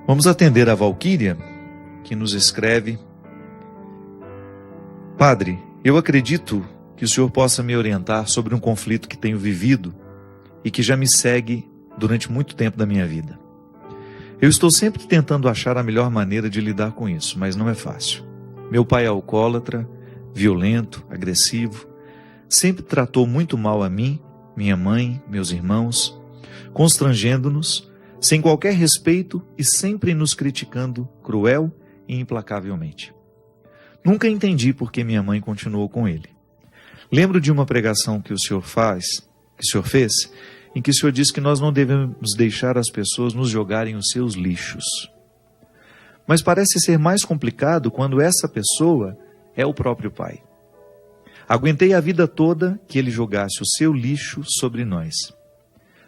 Vamos atender a Valquíria, que nos escreve: Padre, eu acredito que o senhor possa me orientar sobre um conflito que tenho vivido e que já me segue durante muito tempo da minha vida. Eu estou sempre tentando achar a melhor maneira de lidar com isso, mas não é fácil. Meu pai é alcoólatra, violento, agressivo, sempre tratou muito mal a mim, minha mãe, meus irmãos, constrangendo-nos, sem qualquer respeito e sempre nos criticando cruel e implacavelmente. Nunca entendi por que minha mãe continuou com ele. Lembro de uma pregação que o senhor fez, em que o senhor disse que nós não devemos deixar as pessoas nos jogarem os seus lixos. Mas parece ser mais complicado quando essa pessoa é o próprio pai. Aguentei a vida toda que ele jogasse o seu lixo sobre nós.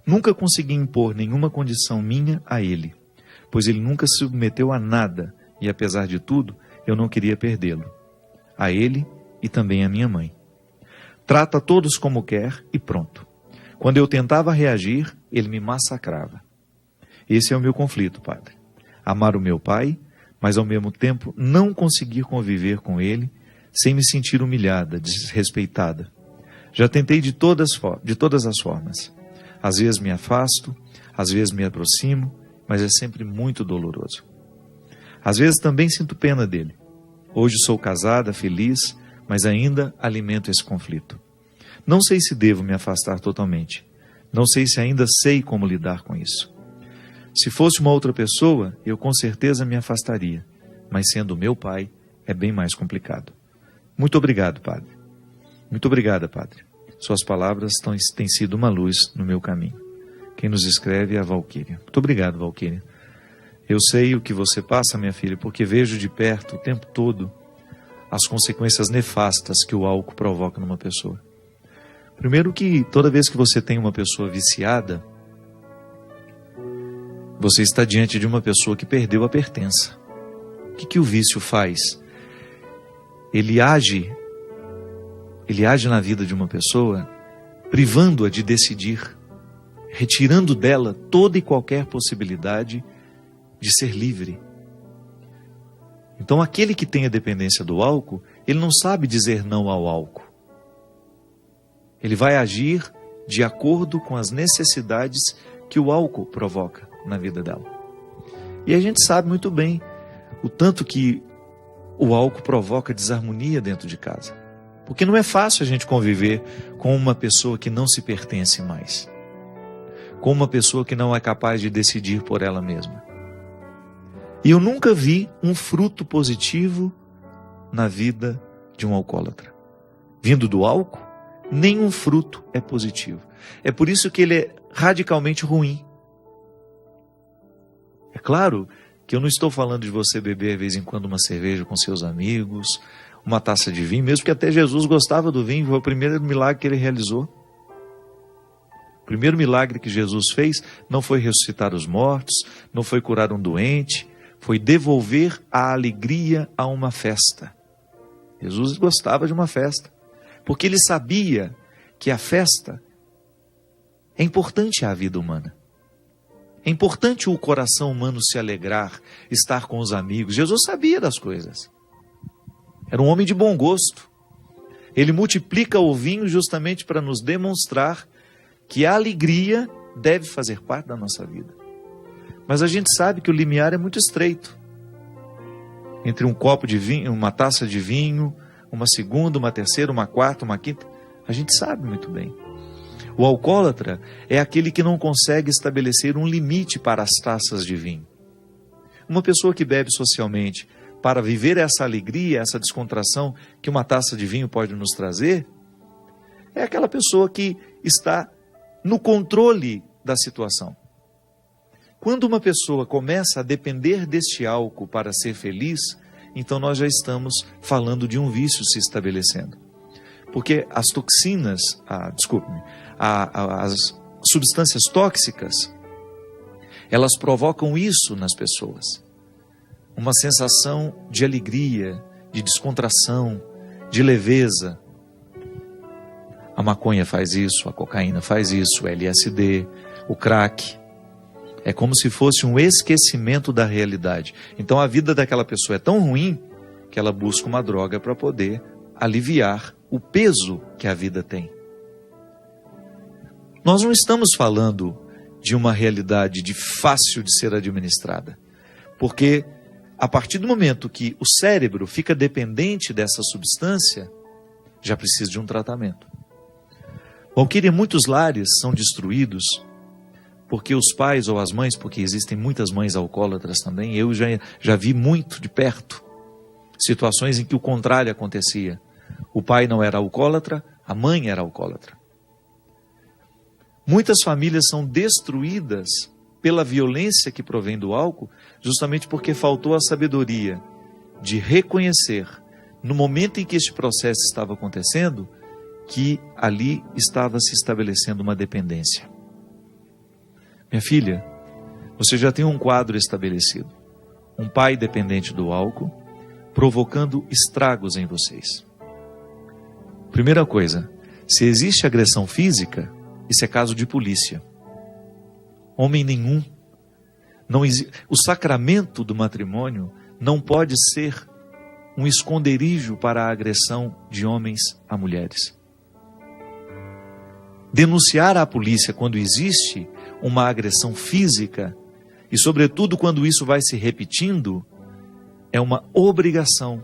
Nunca consegui impor nenhuma condição minha a ele, pois ele nunca se submeteu a nada e, apesar de tudo, eu não queria perdê-lo. A ele e também a minha mãe. Trata todos como quer e pronto. Quando eu tentava reagir, ele me massacrava. Esse é o meu conflito, padre. Amar o meu pai, mas ao mesmo tempo não conseguir conviver com ele sem me sentir humilhada, desrespeitada. Já tentei de todas as formas. Às vezes me afasto, às vezes me aproximo, mas é sempre muito doloroso. Às vezes também sinto pena dele. Hoje sou casada, feliz, mas ainda alimento esse conflito. Não sei se devo me afastar totalmente. Não sei se ainda sei como lidar com isso. Se fosse uma outra pessoa, eu com certeza me afastaria, mas sendo meu pai, é bem mais complicado. Muito obrigado, padre. Muito obrigada, padre. Suas palavras têm sido uma luz no meu caminho. Quem nos escreve é a Valquíria. Muito obrigado, Valquíria. Eu sei o que você passa, minha filha, porque vejo de perto o tempo todo as consequências nefastas que o álcool provoca numa pessoa. Primeiro que toda vez que você tem uma pessoa viciada, você está diante de uma pessoa que perdeu a pertença. O que o vício faz? Ele age na vida de uma pessoa, privando-a de decidir, retirando dela toda e qualquer possibilidade de ser livre. Então aquele que tem a dependência do álcool, ele não sabe dizer não ao álcool. Ele vai agir de acordo com as necessidades que o álcool provoca na vida dela. E a gente sabe muito bem o tanto que o álcool provoca desarmonia dentro de casa. Porque não é fácil a gente conviver com uma pessoa que não se pertence mais. Com uma pessoa que não é capaz de decidir por ela mesma. E eu nunca vi um fruto positivo na vida de um alcoólatra. Vindo do álcool, nenhum fruto é positivo. É por isso que ele é radicalmente ruim. É claro que eu não estou falando de você beber de vez em quando uma cerveja com seus amigos, uma taça de vinho, mesmo que até Jesus gostava do vinho, foi o primeiro milagre que ele realizou. O primeiro milagre que Jesus fez não foi ressuscitar os mortos, não foi curar um doente, foi devolver a alegria a uma festa. Jesus gostava de uma festa, porque ele sabia que a festa é importante à vida humana. É importante o coração humano se alegrar, estar com os amigos. Jesus sabia das coisas. Era um homem de bom gosto. Ele multiplica o vinho justamente para nos demonstrar que a alegria deve fazer parte da nossa vida. Mas a gente sabe que o limiar é muito estreito. Entre um copo de vinho, uma taça de vinho, uma segunda, uma terceira, uma quarta, uma quinta, a gente sabe muito bem. O alcoólatra é aquele que não consegue estabelecer um limite para as taças de vinho. Uma pessoa que bebe socialmente para viver essa alegria, essa descontração que uma taça de vinho pode nos trazer, é aquela pessoa que está no controle da situação. Quando uma pessoa começa a depender deste álcool para ser feliz, então nós já estamos falando de um vício se estabelecendo. Porque as toxinas, as substâncias tóxicas, elas provocam isso nas pessoas. Uma sensação de alegria, de descontração, de leveza. A maconha faz isso, a cocaína faz isso, o LSD, o crack. É como se fosse um esquecimento da realidade. Então a vida daquela pessoa é tão ruim que ela busca uma droga para poder aliviar o peso que a vida tem. Nós não estamos falando de uma realidade fácil de ser administrada, porque a partir do momento que o cérebro fica dependente dessa substância, já precisa de um tratamento. Valquíria, muitos lares são destruídos porque os pais ou as mães, porque existem muitas mães alcoólatras também, eu já vi muito de perto situações em que o contrário acontecia. O pai não era alcoólatra, a mãe era alcoólatra. Muitas famílias são destruídas pela violência que provém do álcool, justamente porque faltou a sabedoria de reconhecer, no momento em que este processo estava acontecendo, que ali estava se estabelecendo uma dependência. Minha filha, você já tem um quadro estabelecido. Um pai dependente do álcool, provocando estragos em vocês. Primeira coisa, se existe agressão física, isso é caso de polícia. Homem nenhum. O sacramento do matrimônio não pode ser um esconderijo para a agressão de homens a mulheres. Denunciar à polícia quando existe uma agressão física, e sobretudo quando isso vai se repetindo, é uma obrigação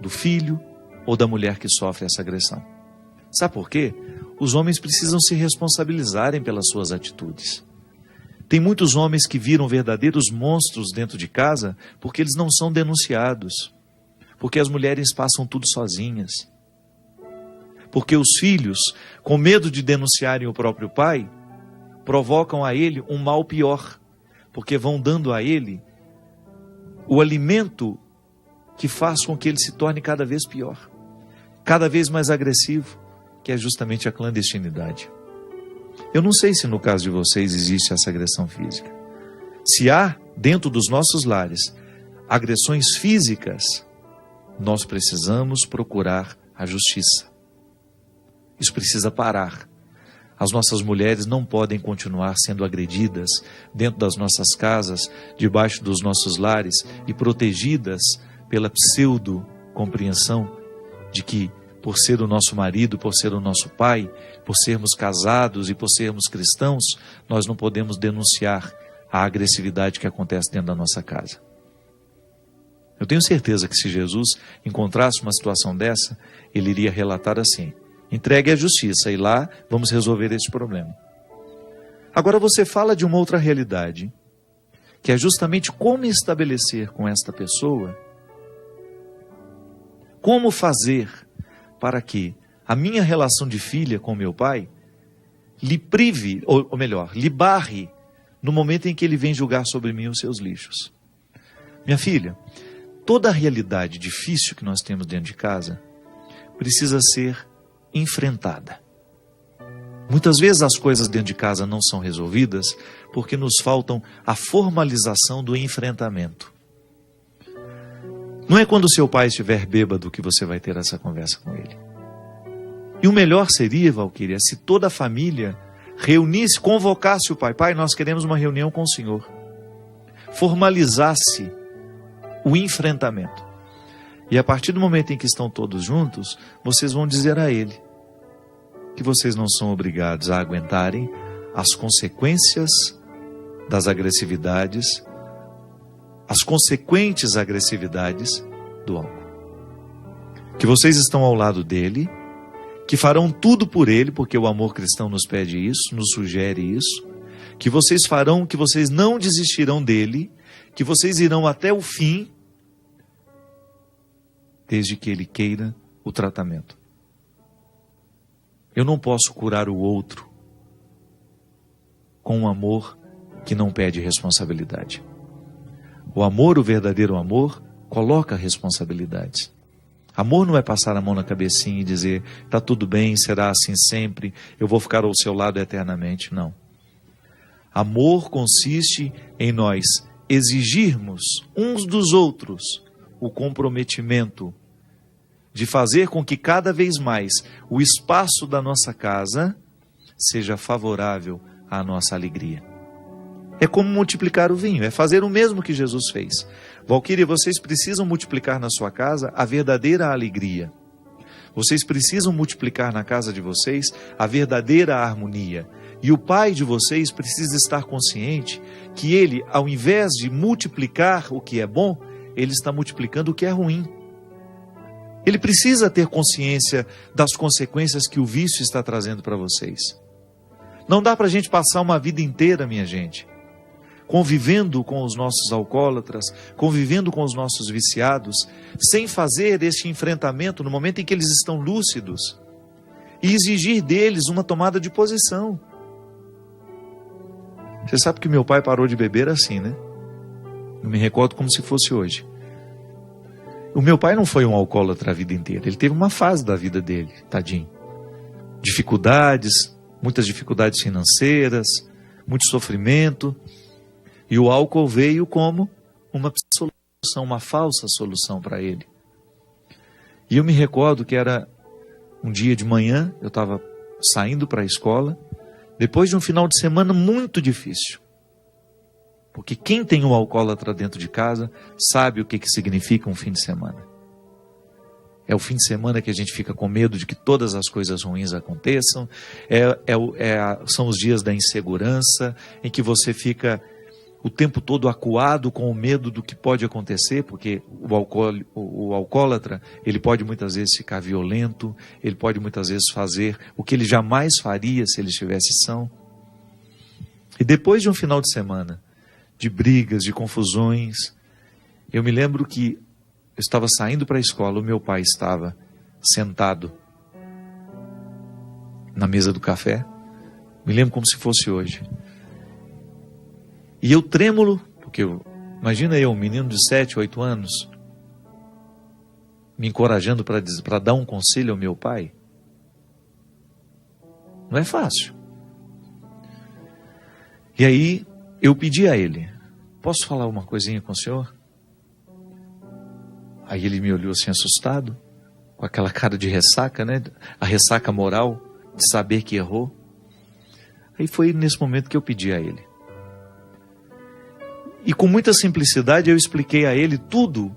do filho ou da mulher que sofre essa agressão. Sabe por quê? Os homens precisam se responsabilizarem pelas suas atitudes. Tem muitos homens que viram verdadeiros monstros dentro de casa porque eles não são denunciados, porque as mulheres passam tudo sozinhas, porque os filhos, com medo de denunciarem o próprio pai, provocam a ele um mal pior, porque vão dando a ele o alimento que faz com que ele se torne cada vez pior, cada vez mais agressivo, que é justamente a clandestinidade. Eu não sei se no caso de vocês existe essa agressão física. Se há, dentro dos nossos lares, agressões físicas, nós precisamos procurar a justiça. Isso precisa parar. As nossas mulheres não podem continuar sendo agredidas dentro das nossas casas, debaixo dos nossos lares e protegidas pela pseudo-compreensão de que, por ser o nosso marido, por ser o nosso pai, por sermos casados e por sermos cristãos, nós não podemos denunciar a agressividade que acontece dentro da nossa casa. Eu tenho certeza que se Jesus encontrasse uma situação dessa, ele iria relatar assim: entregue à justiça e lá vamos resolver esse problema. Agora você fala de uma outra realidade, que é justamente como estabelecer com esta pessoa, como fazer para que a minha relação de filha com meu pai lhe prive, ou melhor, lhe barre no momento em que ele vem julgar sobre mim os seus lixos. Minha filha, toda a realidade difícil que nós temos dentro de casa precisa ser enfrentada. Muitas vezes as coisas dentro de casa não são resolvidas porque nos faltam a formalização do enfrentamento. Não é quando seu pai estiver bêbado que você vai ter essa conversa com ele. E o melhor seria, Valquíria, se toda a família reunisse, convocasse o pai. Pai, nós queremos uma reunião com o senhor. Formalizasse o enfrentamento. E a partir do momento em que estão todos juntos, vocês vão dizer a ele que vocês não são obrigados a aguentarem as consequências das agressividades, as consequentes agressividades do álcool. Que vocês estão ao lado dele, que farão tudo por ele, porque o amor cristão nos pede isso, nos sugere isso, que vocês farão, que vocês não desistirão dele, que vocês irão até o fim, desde que ele queira o tratamento. Eu não posso curar o outro com um amor que não pede responsabilidade. O amor, o verdadeiro amor, coloca responsabilidades. Amor não é passar a mão na cabecinha e dizer, está tudo bem, será assim sempre, eu vou ficar ao seu lado eternamente. Não. Amor consiste em nós exigirmos uns dos outros o comprometimento de fazer com que cada vez mais o espaço da nossa casa seja favorável à nossa alegria. É como multiplicar o vinho, é fazer o mesmo que Jesus fez. Valquíria, vocês precisam multiplicar na sua casa a verdadeira alegria. Vocês precisam multiplicar na casa de vocês a verdadeira harmonia. E o pai de vocês precisa estar consciente que ele, ao invés de multiplicar o que é bom, ele está multiplicando o que é ruim. Ele precisa ter consciência das consequências que o vício está trazendo para vocês. Não dá para a gente passar uma vida inteira, minha gente, convivendo com os nossos alcoólatras, convivendo com os nossos viciados, sem fazer este enfrentamento no momento em que eles estão lúcidos e exigir deles uma tomada de posição. Você sabe que meu pai parou de beber assim, né? Eu me recordo como se fosse hoje. O meu pai não foi um alcoólatra a vida inteira, ele teve uma fase da vida dele, tadinho. Dificuldades, muitas dificuldades financeiras, muito sofrimento. E o álcool veio como uma solução, uma falsa solução para ele. E eu me recordo que era um dia de manhã, eu estava saindo para a escola, depois de um final de semana muito difícil. Porque quem tem um alcoólatra dentro de casa sabe o que significa um fim de semana. É o fim de semana que a gente fica com medo de que todas as coisas ruins aconteçam. São os dias da insegurança, em que você fica o tempo todo acuado com o medo do que pode acontecer, porque o alcoólatra, ele pode muitas vezes ficar violento, ele pode muitas vezes fazer o que ele jamais faria se ele estivesse são. E depois de um final de semana, de brigas, de confusões, eu me lembro que eu estava saindo para a escola, o meu pai estava sentado na mesa do café, me lembro como se fosse hoje. E eu trêmulo, porque imagina eu, um menino de 7, 8 anos, me encorajando para dar um conselho ao meu pai. Não é fácil. E aí eu pedi a ele, posso falar uma coisinha com o senhor? Aí ele me olhou assim assustado, com aquela cara de ressaca, né? A ressaca moral, de saber que errou. Aí foi nesse momento que eu pedi a ele. E com muita simplicidade eu expliquei a ele tudo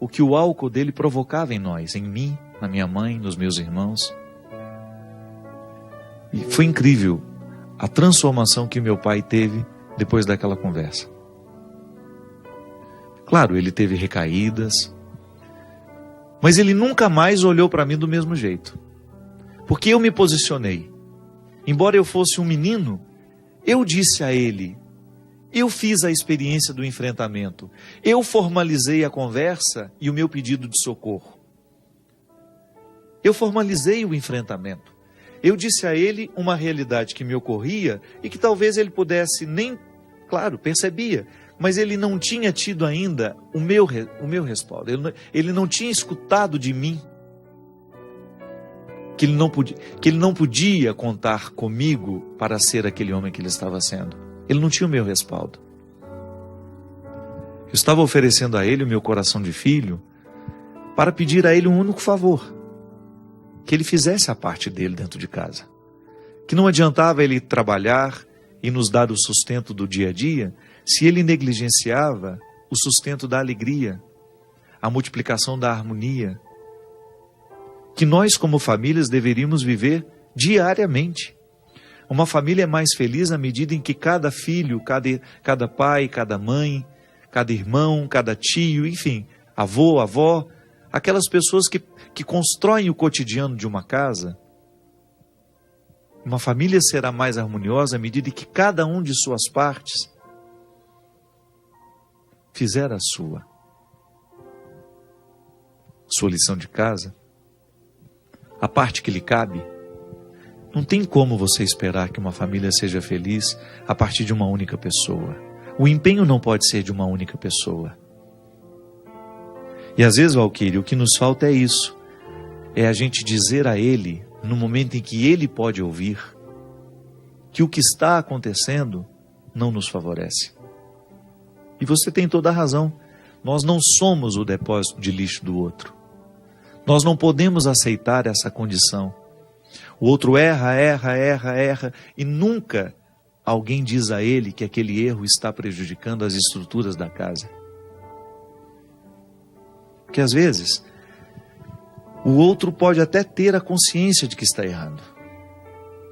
o que o álcool dele provocava em nós, em mim, na minha mãe, nos meus irmãos. E foi incrível a transformação que meu pai teve depois daquela conversa. Claro, ele teve recaídas, mas ele nunca mais olhou para mim do mesmo jeito. Porque eu me posicionei. Embora eu fosse um menino, eu disse a ele, eu fiz a experiência do enfrentamento, eu formalizei a conversa e o meu pedido de socorro. Eu formalizei o enfrentamento. Eu disse a ele uma realidade que me ocorria e que talvez ele pudesse nem, claro, percebia, mas ele não tinha tido ainda o meu respaldo. Ele não tinha escutado de mim que ele não podia contar comigo para ser aquele homem que ele estava sendo. Ele não tinha o meu respaldo. Eu estava oferecendo a ele o meu coração de filho para pedir a ele um único favor: que ele fizesse a parte dele dentro de casa. Que não adiantava ele trabalhar e nos dar o sustento do dia a dia se ele negligenciava o sustento da alegria, a multiplicação da harmonia, que nós como famílias deveríamos viver diariamente. Uma família é mais feliz à medida em que cada filho, cada pai, cada mãe, cada irmão, cada tio, enfim, avô, avó, aquelas pessoas que constroem o cotidiano de uma casa. Uma família será mais harmoniosa à medida em que cada um de suas partes fizer a sua lição de casa, a parte que lhe cabe. Não tem como você esperar que uma família seja feliz a partir de uma única pessoa. O empenho não pode ser de uma única pessoa. E às vezes, Valquíria, o que nos falta é isso. É a gente dizer a ele, no momento em que ele pode ouvir, que o que está acontecendo não nos favorece. E você tem toda a razão. Nós não somos o depósito de lixo do outro. Nós não podemos aceitar essa condição. O outro erra e nunca alguém diz a ele que aquele erro está prejudicando as estruturas da casa. Porque às vezes, o outro pode até ter a consciência de que está errado,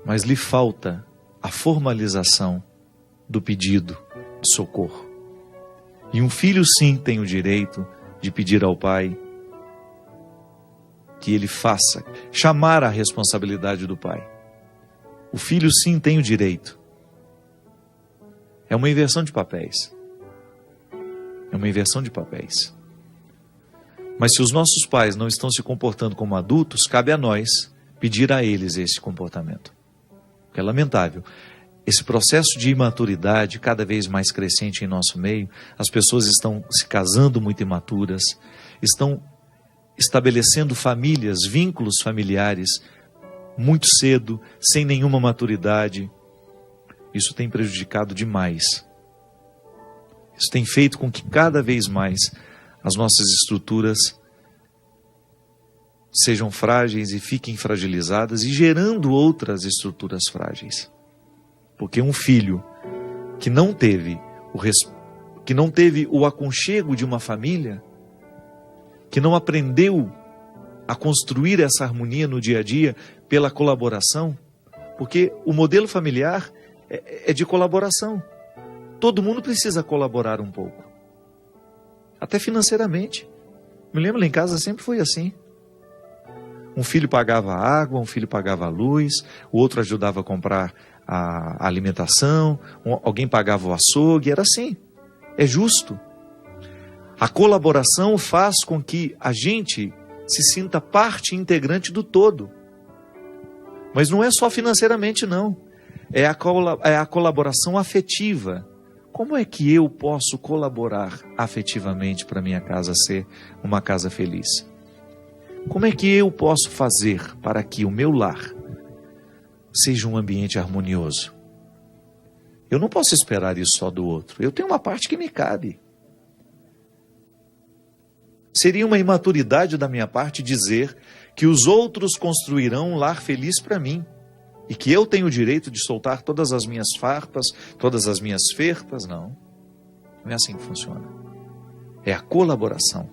mas lhe falta a formalização do pedido de socorro. E um filho sim tem o direito de pedir ao pai que ele faça, chamar a responsabilidade do pai. O filho sim tem o direito. É uma inversão de papéis. É uma inversão de papéis. Mas se os nossos pais não estão se comportando como adultos, cabe a nós pedir a eles esse comportamento. É lamentável. Esse processo de imaturidade cada vez mais crescente em nosso meio, as pessoas estão se casando muito imaturas, estão estabelecendo famílias, vínculos familiares muito cedo, sem nenhuma maturidade. Isso tem prejudicado demais. Isso tem feito com que cada vez mais as nossas estruturas sejam frágeis e fiquem fragilizadas e gerando outras estruturas frágeis. Porque um filho que não teve o aconchego de uma família, que não aprendeu a construir essa harmonia no dia a dia pela colaboração, porque o modelo familiar é de colaboração. Todo mundo precisa colaborar um pouco, até financeiramente. Me lembro, lá em casa sempre foi assim. Um filho pagava a água, um filho pagava a luz, o outro ajudava a comprar a alimentação, alguém pagava o açougue, era assim. É justo. A colaboração faz com que a gente se sinta parte integrante do todo. Mas não é só financeiramente, não. É a colaboração afetiva. Como é que eu posso colaborar afetivamente para minha casa ser uma casa feliz? Como é que eu posso fazer para que o meu lar seja um ambiente harmonioso? Eu não posso esperar isso só do outro. Eu tenho uma parte que me cabe. Seria uma imaturidade da minha parte dizer que os outros construirão um lar feliz para mim e que eu tenho o direito de soltar todas as minhas farpas, todas as minhas ferpas. Não é assim que funciona. É a colaboração.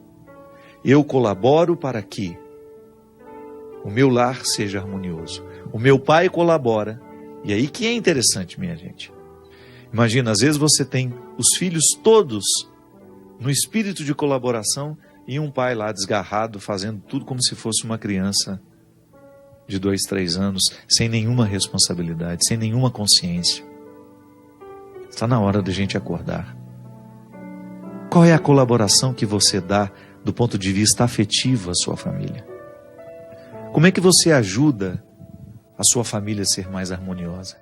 Eu colaboro para que o meu lar seja harmonioso. O meu pai colabora. E aí que é interessante, minha gente. Imagina, às vezes você tem os filhos todos no espírito de colaboração e um pai lá desgarrado, fazendo tudo como se fosse uma criança de 2, 3 anos, sem nenhuma responsabilidade, sem nenhuma consciência. Está na hora da gente acordar. Qual é a colaboração que você dá do ponto de vista afetivo à sua família? Como é que você ajuda a sua família a ser mais harmoniosa?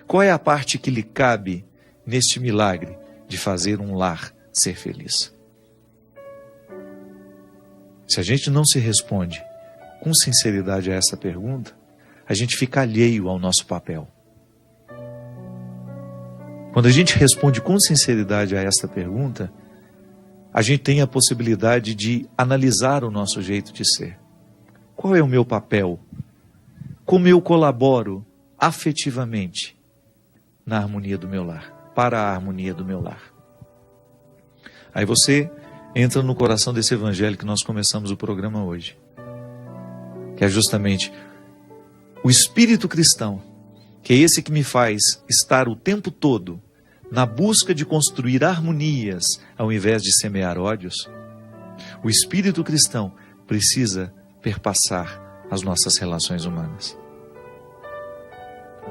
Qual é a parte que lhe cabe neste milagre de fazer um lar ser feliz? Se a gente não se responde com sinceridade a essa pergunta, a gente fica alheio ao nosso papel. Quando a gente responde com sinceridade a essa pergunta, a gente tem a possibilidade de analisar o nosso jeito de ser. Qual é o meu papel? Como eu colaboro afetivamente na harmonia do meu lar, para a harmonia do meu lar? Aí você entra no coração desse evangelho que nós começamos o programa hoje, que é justamente o espírito cristão, que é esse que me faz estar o tempo todo na busca de construir harmonias ao invés de semear ódios. O espírito cristão precisa perpassar as nossas relações humanas.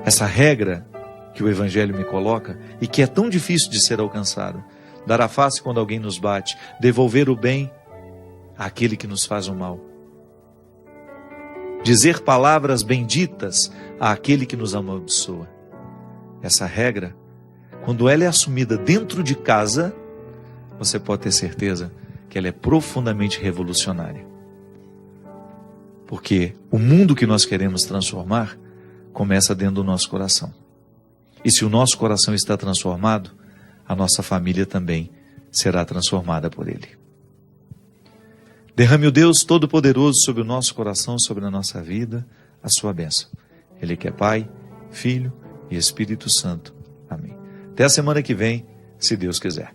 Essa regra que o evangelho me coloca e que é tão difícil de ser alcançado: dar a face quando alguém nos bate, devolver o bem àquele que nos faz o mal, dizer palavras benditas àquele que nos amaldiçoa. Essa regra, quando ela é assumida dentro de casa, você pode ter certeza que ela é profundamente revolucionária. Porque o mundo que nós queremos transformar começa dentro do nosso coração. E se o nosso coração está transformado, a nossa família também será transformada por ele. Derrame o Deus Todo-Poderoso sobre o nosso coração, sobre a nossa vida, a sua bênção. Ele que é Pai, Filho e Espírito Santo. Amém. Até a semana que vem, se Deus quiser.